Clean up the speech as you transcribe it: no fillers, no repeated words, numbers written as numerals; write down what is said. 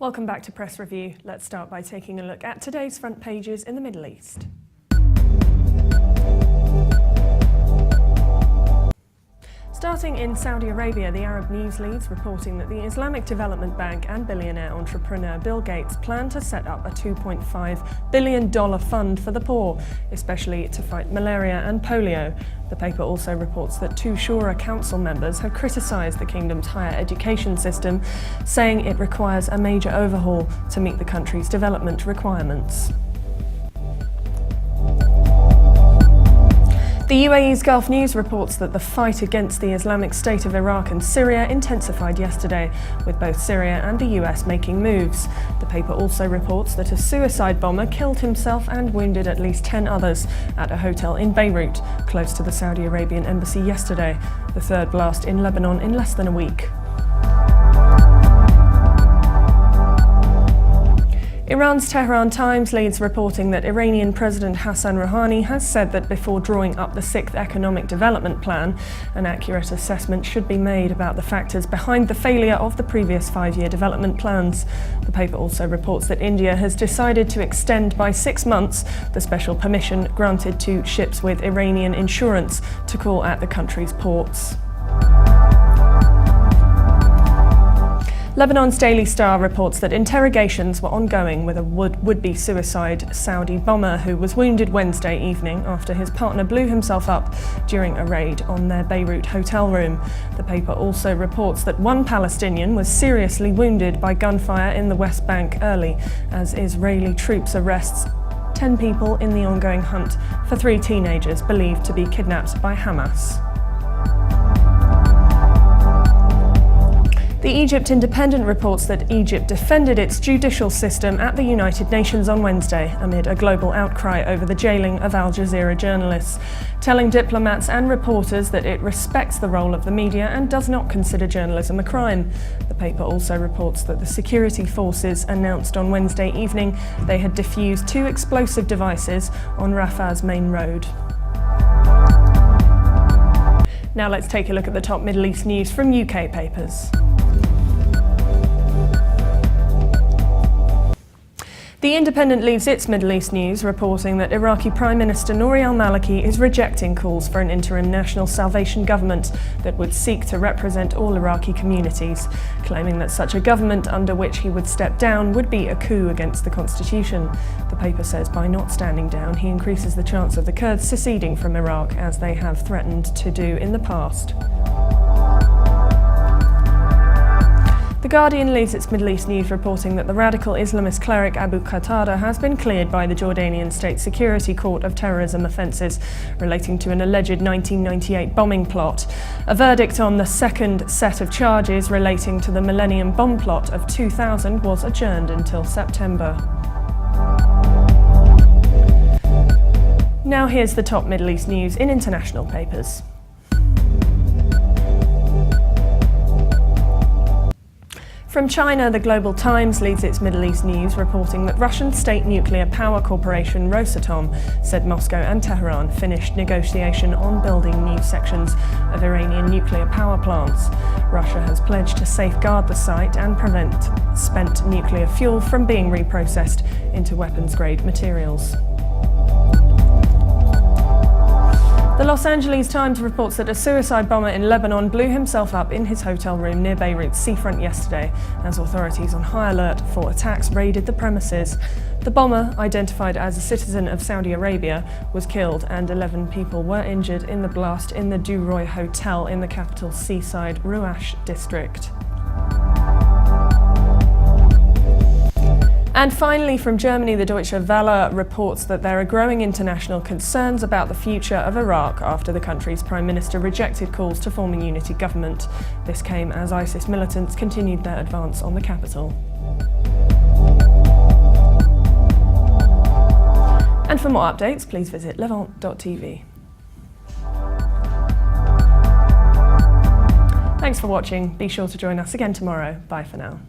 Welcome back to Press Review. Let's start by taking a look at today's front pages in the Middle East. Starting in Saudi Arabia, the Arab news leads reporting that the Islamic Development Bank and billionaire entrepreneur Bill Gates plan to set up a $2.5 billion fund for the poor, especially to fight malaria and polio. The paper also reports that two Shura council members have criticised the kingdom's higher education system, saying it requires a major overhaul to meet the country's development requirements. The UAE's Gulf News reports that the fight against the Islamic State of Iraq and Syria intensified yesterday, with both Syria and the US making moves. The paper also reports that a suicide bomber killed himself and wounded at least 10 others at a hotel in Beirut, close to the Saudi Arabian embassy yesterday, the third blast in Lebanon in less than a week. Iran's Tehran Times leads reporting that Iranian President Hassan Rouhani has said that before drawing up the 6th Economic Development Plan, an accurate assessment should be made about the factors behind the failure of the previous 5-year development plans. The paper also reports that India has decided to extend by 6 months the special permission granted to ships with Iranian insurance to call at the country's ports. Lebanon's Daily Star reports that interrogations were ongoing with a would-be suicide Saudi bomber who was wounded Wednesday evening after his partner blew himself up during a raid on their Beirut hotel room. The paper also reports that one Palestinian was seriously wounded by gunfire in the West Bank early, as Israeli troops arrests 10 people in the ongoing hunt for 3 teenagers believed to be kidnapped by Hamas. The Egypt Independent reports that Egypt defended its judicial system at the United Nations on Wednesday amid a global outcry over the jailing of Al Jazeera journalists, telling diplomats and reporters that it respects the role of the media and does not consider journalism a crime. The paper also reports that the security forces announced on Wednesday evening they had defused 2 explosive devices on Rafah's main road. Now let's take a look at the top Middle East news from UK papers. The Independent leaves its Middle East news reporting that Iraqi Prime Minister Nouri al-Maliki is rejecting calls for an interim national salvation government that would seek to represent all Iraqi communities, claiming that such a government under which he would step down would be a coup against the constitution. The paper says by not standing down, he increases the chance of the Kurds seceding from Iraq, as they have threatened to do in the past. The Guardian leads its Middle East news reporting that the radical Islamist cleric Abu Qatada has been cleared by the Jordanian State Security Court of terrorism offences relating to an alleged 1998 bombing plot. A verdict on the second set of charges relating to the Millennium bomb plot of 2000 was adjourned until September. Now here's the top Middle East news in international papers. From China, the Global Times leads its Middle East news reporting that Russian state nuclear power corporation Rosatom said Moscow and Tehran finished negotiation on building new sections of Iranian nuclear power plants. Russia has pledged to safeguard the site and prevent spent nuclear fuel from being reprocessed into weapons-grade materials. The Los Angeles Times reports that a suicide bomber in Lebanon blew himself up in his hotel room near Beirut's seafront yesterday, as authorities on high alert for attacks raided the premises. The bomber, identified as a citizen of Saudi Arabia, was killed and 11 people were injured in the blast in the Du Roy Hotel in the capital's seaside Rouache district. And finally, from Germany, the Deutsche Welle reports that there are growing international concerns about the future of Iraq after the country's Prime Minister rejected calls to form a unity government. This came as ISIS militants continued their advance on the capital. And for more updates, please visit levant.tv. Thanks for watching. Be sure to join us again tomorrow. Bye for now.